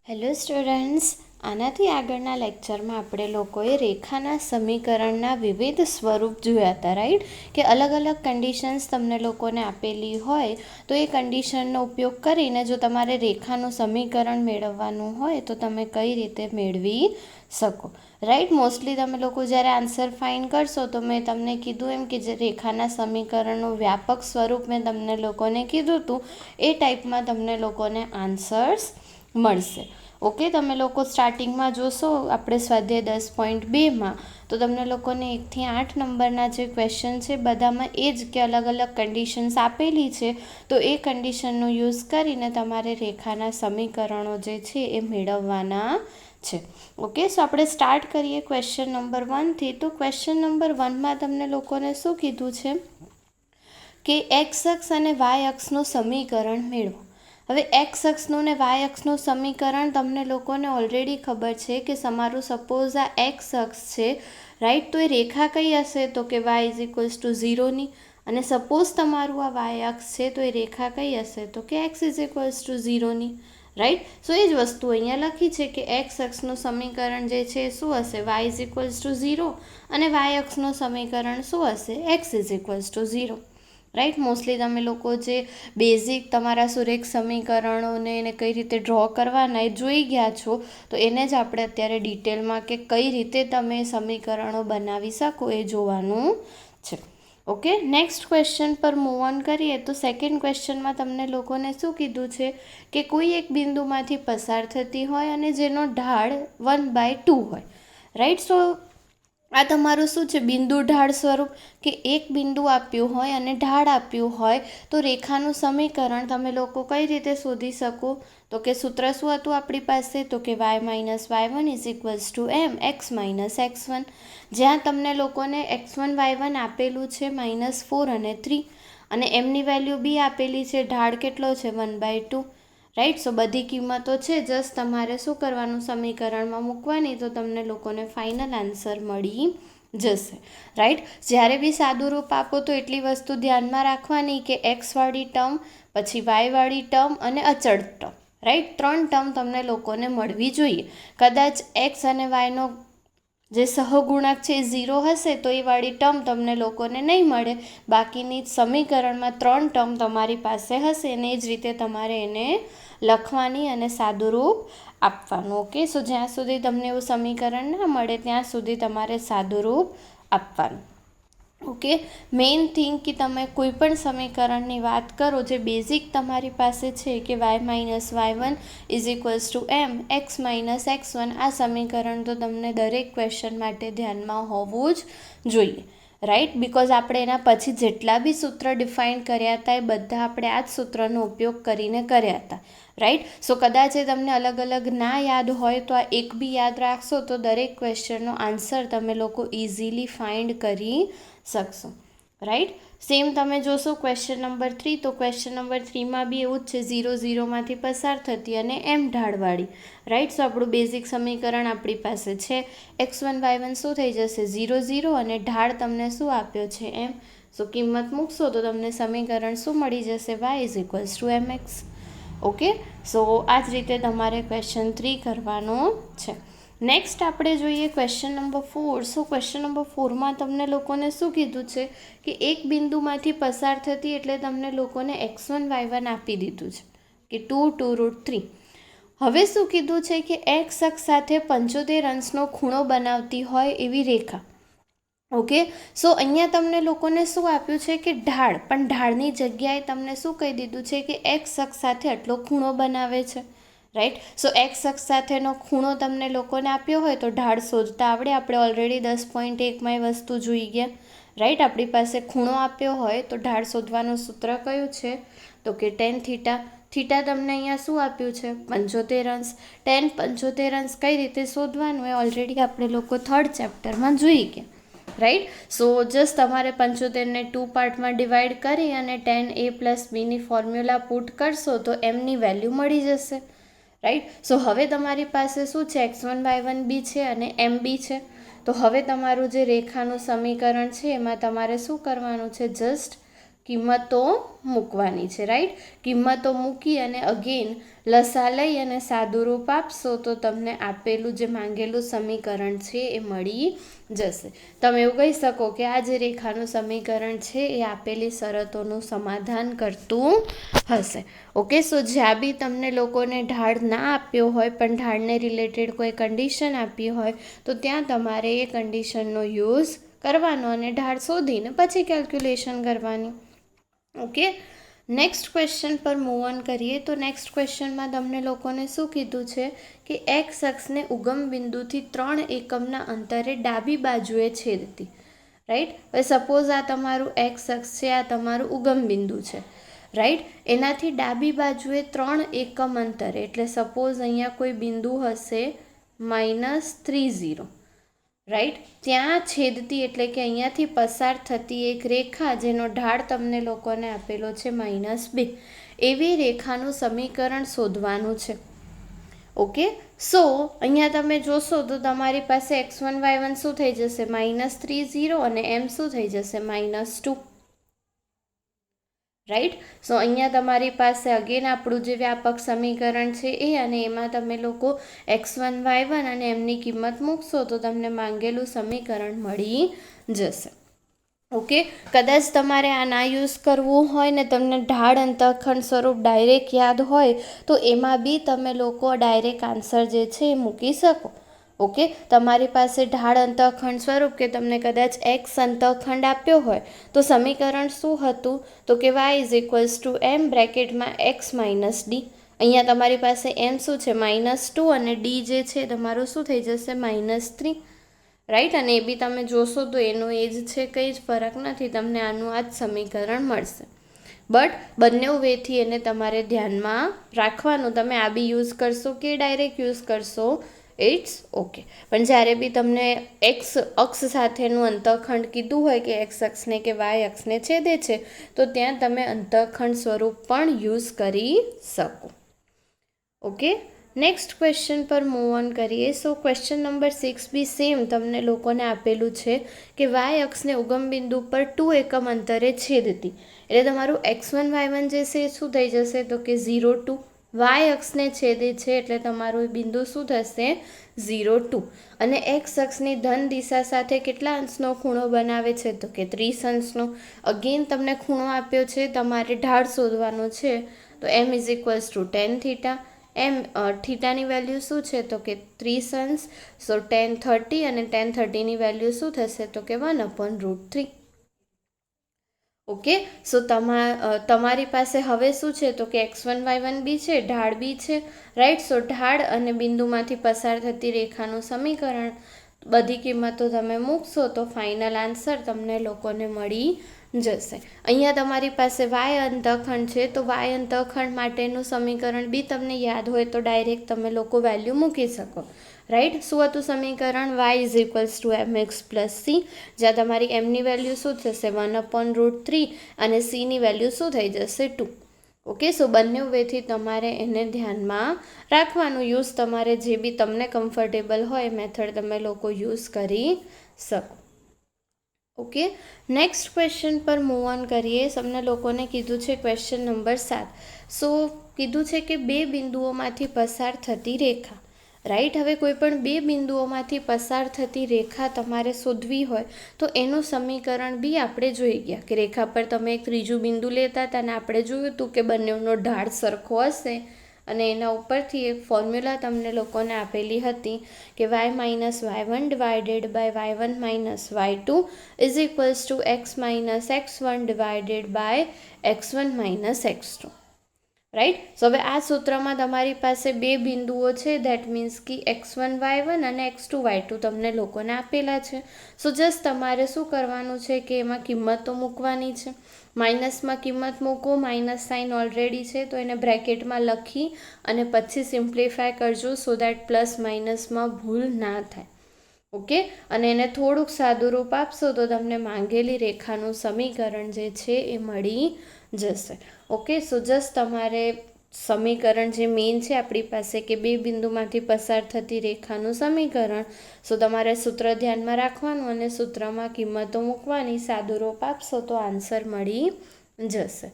Hello students, આનાથી આગળના લેક્ચરમાં આપણે લોકોએ રેખાના સમીકરણના વિવિધ સ્વરૂપ જોયા હતા, રાઈટ? કે અલગ અલગ કન્ડિશન્સ તમને લોકોને આપેલી હોય તો એ કન્ડિશનનો ઉપયોગ કરીને જો તમારે રેખાનું સમીકરણ મેળવવાનું હોય તો તમે કઈ રીતે મેળવી શકો, રાઈટ? મોસ્ટલી તમે લોકો જ્યારે આન્સર ફાઇન્ડ કરશો તો મેં તમને કીધું એમ કે જે રેખાના સમીકરણનું વ્યાપક સ્વરૂપ મેં તમને લોકોને કીધું હતું એ ટાઈપમાં તમને લોકોને આન્સર્સ મળશે. ઓકે, તમે લોકો સ્ટાર્ટિંગમાં જોશો આપણે સ્વાધ્યાય 10.2માં તો તમને લોકોને 1 થી 8 નંબરના જે ક્વેશ્ચન છે બધામાં એ જ કે અલગ અલગ કન્ડિશન્સ આપેલી છે, તો એ કન્ડિશનનો યુઝ કરીને તમારે રેખાના સમીકરણો જે છે એ મેળવવાના છે. ઓકે, સો આપણે સ્ટાર્ટ કરીએ ક્વેશ્ચન નંબર 1થી. તો ક્વેશ્ચન નંબર 1માં તમને લોકોને શું કીધું છે કે એક્સ અક્ષ અને વાય અક્ષનું સમીકરણ મેળવો. હવે એક્સ અક્ષનું ને વાય અક્ષનું સમીકરણ તમને લોકોને ઓલરેડી ખબર છે કે તમારું સપોઝ આ એક્સ અક્ષ છે, રાઈટ? તો એ રેખા કઈ હશે તો કે વાય ઇઝ ઇક્વલ્સ ટુ 0ની, અને સપોઝ તમારું આ વાય અક્ષ છે તો એ રેખા કઈ હશે તો કે એક્સ ઇઝ ઇક્વલ્સ ટુ 0ની, રાઈટ? સો એ જ વસ્તુ અહીંયા લખી છે કે એક્સ અક્ષનું સમીકરણ જે છે શું હશે, વાય ઇઝ ઇક્વલ્સ ટુ 0, અને વાય અક્ષનું સમીકરણ શું હશે, x is equals two 0, right? Mostly તમે લોકો જે બેઝિક તમારા સુરેખ સમીકરણોને એને કઈ રીતે ડ્રો કરવાના એ જોઈ ગયા છો, તો એને જ આપણે અત્યારે ડિટેલમાં કે કઈ રીતે તમે સમીકરણો બનાવી શકો એ જોવાનું છે. ઓકે, નેક્સ્ટ ક્વેશ્ચન પર મૂવ ઓન કરીએ. તો સેકન્ડ ક્વેશ્ચનમાં તમને લોકોને શું કીધું છે કે કોઈ એક બિંદુમાંથી પસાર થતી હોય અને જેનો ઢાળ 1/2 હોય, રાઈટ? સો આ તમારું શું છે, બિંદુ ઢાળ સ્વરૂપ, કે એક બિંદુ આપ્યું હોય અને ઢાળ આપ્યું હોય તો રેખાનું સમીકરણ તમે લોકો કઈ રીતે શોધી શકો તો કે સૂત્ર શું હતું આપણી પાસે તો કે y minus y1 is equals two m x minus x1, જ્યાં તમને લોકોને x1 y1 આપેલું છે -4 અને 3, અને એમની વેલ્યુ બી આપેલી છે, ઢાળ કેટલો છે 1/2, રાઈટ? સો બધી કિંમતો છે, જસ્ટ તમારે શું કરવાનું, સમીકરણમાં મૂકવાની, તો તમને લોકોને ફાઇનલ આન્સર મળી જશે, રાઈટ? જ્યારે બી સાદું રૂપ આપો તો એટલી વસ્તુ ધ્યાનમાં રાખવાની કે એક્સવાળી ટર્મ, પછી વાયવાળી ટર્મ અને અચળ ટર્મ, રાઈટ? 3 ટર્મ તમને લોકોને મળવી જોઈએ. કદાચ એક્સ અને વાયનો જે સહગુણક છે એ 0 હશે તો એ વાળી ટર્મ તમને લોકોને નહીં મળે, બાકીની સમીકરણમાં 3 ટર્મ તમારી પાસે હશે અને એ જ રીતે તમારે એને લખવાની અને સાદું રૂપ આપવાનું. ઓકે, સો જ્યાં સુધી તમને એવું સમીકરણ ના મળે ત્યાં સુધી તમારે સાદું રૂપ આપવાનું. ઓકે, મેઇન થિંગ કે તમે કોઈ પણ સમીકરણની વાત કરો જે બેઝિક તમારી પાસે છે કે y minus y1 is equals two m x minus x1, આ સમીકરણ તો તમને દરેક ક્વેશ્ચન માટે ધ્યાનમાં હોવું જ જોઈએ, રાઈટ? બિકોઝ આપણે એના પછી જેટલા બી સૂત્ર ડિફાઇન કર્યા હતા એ બધા આપણે આ જ સૂત્રનો ઉપયોગ કરીને કર્યા હતા, રાઈટ? સો કદાચ એ તમને અલગ અલગ ના યાદ હોય તો આ એક બી યાદ રાખશો તો દરેક ક્વેશ્ચનનો આન્સર તમે લોકો ઇઝીલી ફાઇન્ડ કરી શકશો, રાઈટ? સેમ તમે જોશો ક્વેશ્ચન નંબર 3, તો ક્વેશ્ચન નંબર 3માં બી એવું જ છે, 0 0માંથી પસાર થતી અને એમ ઢાળવાળી, રાઈટ? સો આપણું બેઝિક સમીકરણ આપણી પાસે છે, x1 y1 શું થઈ જશે 0 0, અને ઢાળ તમને શું આપ્યો છે એમ, સો કિંમત મૂકશો તો તમને સમીકરણ શું મળી જશે, y is equals to mx. Okay, so આ જ રીતે તમારે ક્વેશ્ચન 3 કરવાનો છે. નેક્સ્ટ આપણે જોઈએ ક્વેશ્ચન નંબર 4. સો ક્વેશ્ચન નંબર 4માં તમને લોકોને શું કીધું છે કે એક બિંદુમાંથી પસાર થતી એટલે તમને લોકોને x1 y1 આપી દીધું છે કે 2 2√3. હવે શું કીધું છે કે એક્સ અક્ષ સાથે 75 અંશનો ખૂણો બનાવતી હોય એવી રેખા. ઓકે, સો અહીંયા તમને લોકોને શું આપ્યું છે કે ઢાળ, પણ ઢાળની જગ્યાએ તમને શું કહી દીધું છે કે એક્સ અક્ષ સાથે આટલો ખૂણો બનાવે છે, રાઈટ? સો એક્સ અક્ષ સાથેનો ખૂણો તમને લોકોને આપ્યો હોય તો ઢાળ શોધતા આવડે. આપણે ઓલરેડી 10.1માં એ વસ્તુ જોઈ ગયા, રાઈટ? આપણી પાસે ખૂણો આપ્યો હોય તો ઢાળ શોધવાનું સૂત્ર કયું છે તો કે tan થીટા. થીટા તમને અહીંયા શું આપ્યું છે 75 અંશ. tan 75 અંશ કઈ રીતે શોધવાનું એ ઓલરેડી આપણે લોકો 3rd ચેપ્ટરમાં જોઈ ગયા, રાઈટ? સો જસ્ટ તમારે 75ને 2 પાર્ટમાં ડિવાઈડ કરી અને tan a પ્લસ બીની ફોર્મ્યુલા પુટ કરશો તો એમની વેલ્યુ મળી જશે, રાઈટ? સો હવે તમારી પાસે શું છે, x1 y1 બી છે અને m બી છે. તો હવે તમારું જે રેખાનું સમીકરણ છે એમાં તમારે શું કરવાનું છે, જસ્ટ કિંમતો મૂકવાની છે, રાઈટ. કિંમતો મૂકી અને અગેન લસા લઈ અને સાદુરૂપ આપશો તો તમને આપેલું જે માંગેલું સમીકરણ છે એ મળી જશે. તમે એવું કહી શકો કે આ જે રેખાનું સમીકરણ છે એ આપેલી શરતોનું સમાધાન કરતું હશે. ઓકે, સો જ્યાં બી તમને લોકોને ઢાળ ના આપ્યો હોય પણ ઢાળને રિલેટેડ કોઈ કન્ડિશન આપી હોય તો ત્યાં તમારે એ કન્ડિશનનો યુઝ કરવાનો અને ઢાળ શોધીને પછી કેલ્ક્યુલેશન કરવાની. ઓકે, નેક્સ્ટ ક્વેશ્ચન પર મૂવ ઓન કરીએ તો નેક્સ્ટ ક્વેશ્ચનમાં તમને લોકોને શું કીધું છે કે એક્સ અક્ષને ઉગમ બિંદુથી 3 એકમના અંતરે ડાબી બાજુએ છેદતી, રાઈટ. હવે સપોઝ આ તમારું એક્સ અક્ષ છે, આ તમારું ઉગમ બિંદુ છે, રાઈટ. એનાથી ડાબી બાજુએ 3 એકમ અંતરે, એટલે સપોઝ અહીંયા કોઈ બિંદુ હશે -30, રાઈટ. ત્યાં છેદતી એટલે કે અહીંયાથી પસાર થતી એક રેખા જેનો ઢાળ તમને લોકોને આપેલો છે -2, એવી રેખાનું સમીકરણ શોધવાનું છે. ઓકે, સો અહીંયા તમે જોશો તો તમારી પાસે x1 y1 શું થઈ જશે -30 અને m શું થઈ જશે -2, રાઈટ. સો અહીંયા તમારી પાસે અગેન આપણું જે વ્યાપક સમીકરણ છે એ, અને એમાં તમે લોકો x1 y1 અને એમની કિંમત મૂકશો તો તમને માંગેલું સમીકરણ મળી જશે. ઓકે, કદાચ તમારે આ ના યુઝ કરવું હોય ને તમને ઢાળ અંતઃખંડ સ્વરૂપ ડાયરેક્ટ યાદ હોય તો એમાં બી તમે લોકો ડાયરેક્ટ આન્સર જે છે એ મૂકી શકો. ઓકે, તમારી પાસે ઢાળ અંતઃખંડ સ્વરૂપ કે તમને કદાચ એક્સ અંતઃખંડ આપ્યો હોય તો સમીકરણ શું હતું તો કે y = m x - d. અહીંયા તમારી પાસે m શું છે -2 અને d જે છે તમારું શું થઈ જશે -3, રાઈટ. અને એ બી તમે જોશો તો એનો એ જ છે, કંઈ જ ફરક નથી, તમને આનું આ જ સમીકરણ મળશે. બટ બંને વેથી એને તમારે ધ્યાનમાં રાખવાનું. તમે આ બી યુઝ કરશો કે ડાયરેક્ટ યુઝ કરશો ઇટ્સ ઓકે. પણ જ્યારે બી તમને એક્સ અક્ષ સાથેનું અંતઃખંડ કીધું હોય કે એક્સ અક્ષને કે વાય અક્ષને છેદે છે તો ત્યાં તમે અંતઃખંડ સ્વરૂપ પણ યુઝ કરી શકો. ઓકે, નેક્સ્ટ ક્વેશ્ચન પર મૂવ ઓન કરીએ. સો ક્વેશ્ચન નંબર 6 બી સેમ તમને લોકોને આપેલું છે કે વાય અક્ષને ઉગમ બિંદુ પર 2 એકમ અંતરે છેદતી, એટલે તમારું x1 y1 જે છે એ શું થઈ જશે તો કે 0 2. વાય અક્ષને છેદે છે એટલે તમારું બિંદુ શું થશે 0 2. અને એક્સ અક્ષની ધન દિશા સાથે કેટલા અંશનો ખૂણો બનાવે છે તો કે 30 અંશનો. અગેન તમને ખૂણો આપ્યો છે, તમારે ઢાળ શોધવાનો છે તો m = tan θ. થીટાની વેલ્યુ શું છે તો કે 30 અંશ. સો tan 30 અને tan 30ની વેલ્યુ શું થશે તો કે 1/√3. ઓકે, સો તમારી પાસે હવે શું છે તો કે x1 y1 બી છે, ઢાળ બી છે, રાઈટ. સો ઢાળ અને બિંદુમાંથી પસાર થતી રેખાનું સમીકરણ, બધી કિંમતો તમે મૂકશો તો ફાઇનલ આન્સર તમને લોકોને મળી જશે. અહીંયા તમારી પાસે વાય અંતઃખંડ છે તો વાય અંતઃખંડ માટેનું સમીકરણ બી તમને યાદ હોય તો ડાયરેક્ટ તમે લોકો વેલ્યુ મૂકી શકો, રાઈટ. શું હતું સમીકરણ y = mx + c, જ્યાં તમારી mની વેલ્યુ શું થશે 1/√3 અને cની વેલ્યુ શું થઈ જશે 2. ઓકે, સો બંને વેથી તમારે એને ધ્યાનમાં રાખવાનું. યુઝ તમારે જે બી તમને કમ્ફર્ટેબલ હોય મેથડ તમે લોકો યુઝ કરી શકો. ઓકે, નેક્સ્ટ ક્વેશ્ચન પર મૂવ ઓન કરીએ. તમને લોકોને કીધું છે ક્વેશ્ચન નંબર 7. સો કીધું છે કે બે બિંદુઓમાંથી પસાર થતી રેખા, રાઈટ. હવે કોઈ પણ બે બિંદુઓમાંથી પસાર થતી રેખા તમારે શોધવી હોય તો એનું સમીકરણ બી આપણે જોઈ ગયા કે રેખા પર તમે એક ત્રીજું બિંદુ લેતા હતા અને આપણે જોયું હતું કે બંનેનો ઢાળ સરખો હશે અને એના ઉપરથી એક ફોર્મ્યુલા તમને લોકોને આપેલી હતી કે y - y1 / y1 - y2 = x - x1 / x1 - x2, right. સો હવે આ સૂત્રમાં તમારી પાસે બે બિંદુઓ છે, ધેટ મીન્સ કે x1 y1 અને x2 y2 તમને લોકોને આપેલા છે. સો જસ્ટ તમારે શું કરવાનું છે કે એમાં કિંમતો મૂકવાની છે. માઇનસમાં કિંમત મૂકો, માઇનસ સાઇન ઓલરેડી છે તો એને બ્રેકેટમાં લખી અને પછી સિમ્પ્લિફાય કરજો સો દેટ પ્લસ માઇનસમાં ભૂલ ના થાય. ઓકે, અને એને થોડુંક સાદું રૂપ આપશો તો તમને માંગેલી રેખાનું સમીકરણ જે છે એ મળી જશે. ઓકે, સો જસ્ટ તમારે સમીકરણ જે મેઇન છે આપણી પાસે કે બે બિંદુમાંથી પસાર થતી રેખાનું સમીકરણ, સો તમારે સૂત્ર ધ્યાનમાં રાખવાનું અને સૂત્રમાં કિંમતો મૂકવાની, સાદું રૂપ આપશો તો આન્સર મળી જશે.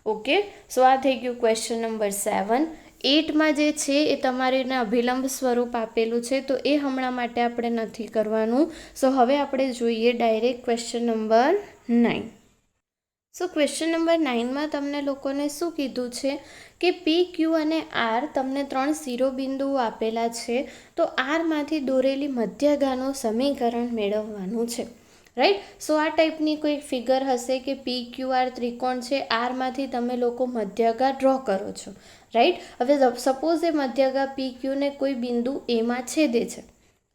ઓકે, સો આ થઈ ગયું ક્વેશ્ચન નંબર 7. 8માં જે છે એ તમારે અભિલંબ સ્વરૂપ આપેલું છે, તો એ હમણાં માટે આપણે નથી કરવાનું. સો હવે આપણે જોઈએ ડાયરેક્ટ ક્વેશ્ચન નંબર 9. સો ક્વેશ્ચન નંબર 9માં તમને લોકોને શું કીધું છે કે પી, ક્યુ અને આર તમને 3 શિરોબિંદુઓ આપેલા છે, તો આરમાંથી દોરેલી મધ્યગાનું સમીકરણ મેળવવાનું છે. રાઈટ. સો આ ટાઈપની કોઈ ફિગર હશે કે પી, ક્યુ, આર ત્રિકોણ છે, આરમાંથી તમે લોકો મધ્યગા ડ્રો કરો છો. રાઈટ. હવે સપોઝ એ મધ્યગા પી, ક્યુને કોઈ બિંદુ એમાં છેદે છે.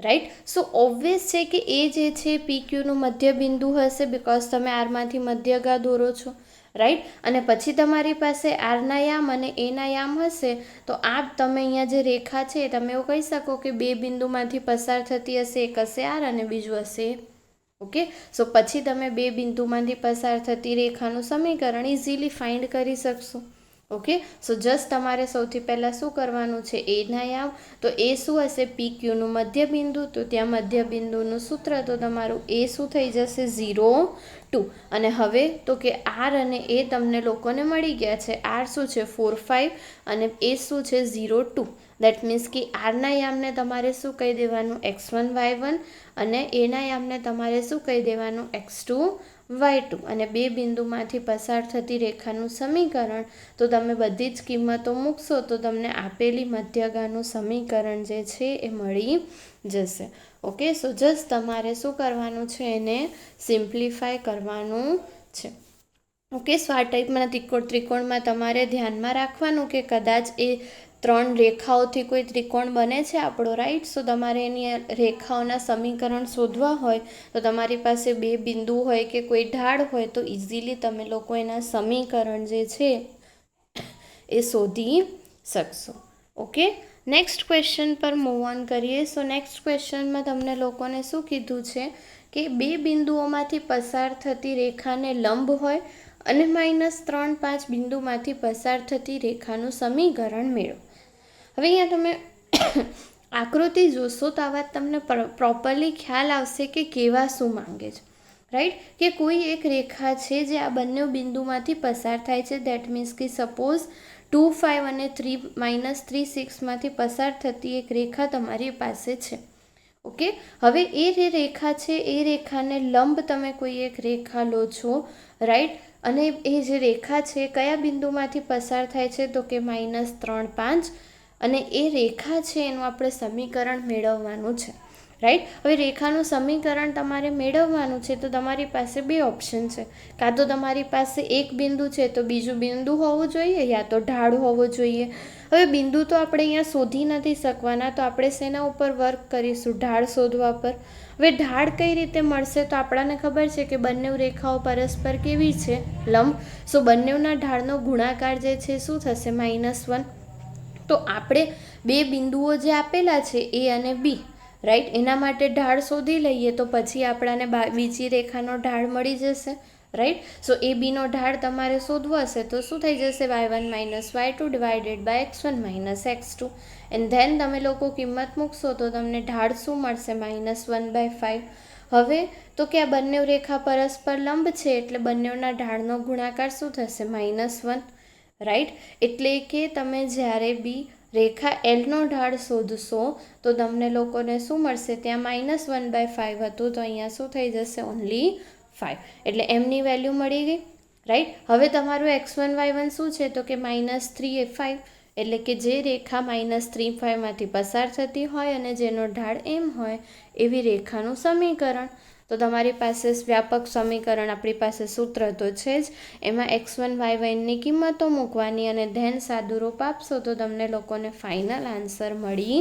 રાઈટ. સો ઓબ્વિયસ છે કે એ જે છે પી, ક્યુનું મધ્ય બિંદુ હશે, બિકોઝ તમે આરમાંથી મધ્યગા દોરો છો. રાઈટ. અને પછી તમારી પાસે આરના યામ અને એના યામ હશે, તો આ તમે અહીંયા જે રેખા છે તમે એવું કહી શકો કે બે બિંદુમાંથી પસાર થતી હશે, એક હશે આર અને બીજું હશે. ઓકે, સો પછી તમે બે બિંદુમાંથી પસાર થતી રેખાનું સમીકરણ ઇઝીલી ફાઇન્ડ કરી શકશો. ઓકે, સો જસ્ટ તમારે સૌથી પહેલાં શું કરવાનું છે, એના યામ, તો એ શું હશે, પી, ક્યુનું મધ્ય બિંદુ, તો ત્યાં મધ્ય બિંદુનું સૂત્ર, તો તમારું એ શું થઈ જશે, 0, 2. અને હવે તો કે આર અને એ તમને લોકોને મળી ગયા છે. આર શું છે, 4, 5 અને એ શું છે, 0, 2. દેટ મીન્સ કે આરના યામને તમારે શું કહી દેવાનું, x1, y1 અને એના યામને તમારે શું કહી દેવાનું, x2, y2. અને બે બિંદુમાંથી પસાર થતી રેખાનું સમીકરણ, તો તમે બધી જ કિંમતો મૂકશો તો તમને આપેલી મધ્યગાનું સમીકરણ જે છે એ મળી જશે. ઓકે, સો જસ્ટ તમારે શું કરવાનું છે, એને સિમ્પ્લિફાય કરવાનું છે. ઓકે, સો આ ટાઈપના ત્રિકોણમાં તમારે ધ્યાનમાં રાખવાનું કે કદાચ એ 3 રેખાઓથી કોઈ ત્રિકોણ બને છે આપણો. રાઈટ. સો તમારે એની રેખાઓના સમીકરણ શોધવા હોય તો તમારી પાસે બે બિંદુ હોય કે કોઈ ઢાળ હોય તો ઇઝીલી તમે લોકો એના સમીકરણ જે છે એ શોધી શકશો. ઓકે, નેક્સ્ટ ક્વેશ્ચન પર મૂવ ઓન કરીએ. સો નેક્સ્ટ ક્વેશ્ચનમાં તમને લોકોને શું કીધું છે કે બે બિંદુઓમાંથી પસાર થતી રેખાને લંબ હોય અને -3, 5 બિંદુમાંથી પસાર થતી રેખાનું સમીકરણ મેળવો. હવે અહીંયા તમે આકૃતિ જોશો તો આ વાત તમને પ્રોપરલી ખ્યાલ આવશે કે કેવા શું માંગે છે. રાઈટ. કે કોઈ એક રેખા છે જે આ બંને બિંદુમાંથી પસાર થાય છે. દેટ મીન્સ કે સપોઝ 2, 5 અને 3, -3, 6માંથી પસાર થતી એક રેખા તમારી પાસે છે. ઓકે, હવે એ જે રેખા છે એ રેખાને લંબ તમે કોઈ એક રેખા લો છો. રાઈટ. અને એ જે રેખા છે કયા બિંદુમાંથી પસાર થાય છે, તો કે -3, 5. અને એ રેખા છે એનું આપણે સમીકરણ મેળવવાનું છે. રાઈટ. હવે રેખાનું સમીકરણ તમારે મેળવવાનું છે તો તમારી પાસે બે ઓપ્શન છે. કાં તો તમારી પાસે એક બિંદુ છે તો બીજું બિંદુ હોવું જોઈએ, યા તો ઢાળ હોવો જોઈએ. હવે બિંદુ તો આપણે અહીંયા શોધી નથી શકવાના, તો આપણે શેના ઉપર વર્ક કરીશું, ઢાળ શોધવા પર. હવે ઢાળ કઈ રીતે મળશે, તો આપણને ખબર છે કે બંને રેખાઓ પરસ્પર કેવી છે, લંબ. સો બંનેના ઢાળનો ગુણાકાર જે છે શું થશે, -1. તો આપણે બે બિંદુઓ જે આપેલા છે એ અને બી, રાઈટ, એના માટે ઢાળ શોધી લઈએ તો પછી આપણને બીજી રેખાનો ઢાળ મળી જશે. રાઈટ. સો એ બીનો ઢાળ તમારે શોધવો હશે તો શું થઈ જશે, y1 - y2 divided by x1 - x2. And then તમે લોકો કિંમત મૂકશો તો તમને ઢાળ શું મળશે, -1/5. હવે તો કે આ બંને રેખા પરસ્પર લંબ છે એટલે બંનેના ઢાળનો ગુણાકાર શું થશે, -1. રાઈટ. એટલે કે તમે જ્યારે બી રેખા એલનો ઢાળ શોધશો તો તમને લોકોને શું મળશે, ત્યાં -1/5 હતું તો અહીંયા શું થઈ જશે, ઓનલી 5. એટલે એમની વેલ્યુ મળી ગઈ. રાઈટ. હવે તમારું x1 y1 શું છે, તો કે -3 એ 5. એટલે કે જે રેખા -3, 5માંથી પસાર થતી હોય અને જેનો ઢાળ એમ હોય એવી રેખાનું સમીકરણ. તો તમારી પાસે વ્યાપક સમીકરણ, આપણી પાસે સૂત્ર તો છે જ, એમાં x1 y1ની કિંમતો મૂકવાની અને ધેન સાદુરૂપ આપશો તો તમને લોકોને ફાઇનલ આન્સર મળી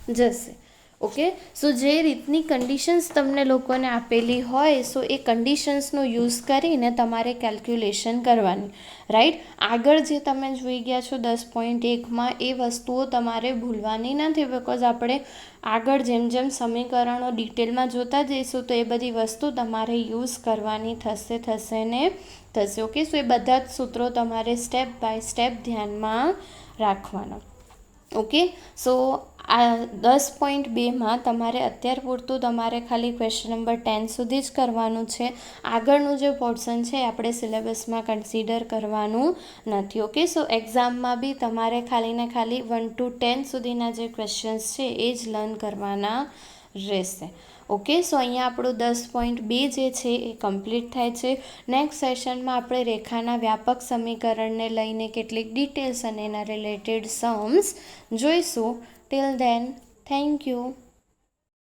જશે. ઓકે, સો જે રીતની કન્ડિશન્સ તમને લોકોને આપેલી હોય સો એ કન્ડિશન્સનો યુઝ કરીને તમારે કેલ્ક્યુલેશન કરવાની. રાઈટ. આગળ જે તમે જોઈ ગયા છો 10.1માં એ વસ્તુઓ તમારે ભૂલવાની નથી, બિકોઝ આપણે આગળ જેમ જેમ સમીકરણો ડિટેલમાં જોતા જઈશું તો એ બધી વસ્તુ તમારે યુઝ કરવાની થશે ને થશે. ઓકે, સો એ બધા જ સૂત્રો તમારે સ્ટેપ બાય સ્ટેપ ધ્યાનમાં રાખવાના. ઓકે, સો આ 10.2માં તમારે અત્યાર પૂરતું તમારે ખાલી ક્વેશ્ચન નંબર 10 સુધી જ કરવાનું છે. આગળનું જે પોર્શન છે આપણે સિલેબસમાં કન્સિડર કરવાનું નથી. ઓકે, સો એક્ઝામમાં બી તમારે ખાલી ને ખાલી 1 to 10 સુધીના જે ક્વેશ્ચન્સ છે એ જ લર્ન કરવાના રહેશે. ઓકે, સો અહીંયા આપણું 10.2 જે છે એ કમ્પ્લીટ થાય છે. નેક્સ્ટ સેશનમાં આપણે રેખાના વ્યાપક સમીકરણને લઈને કેટલીક ડિટેલ્સ અને એના રિલેટેડ સમ્સ જોઈશું. Till then, thank you.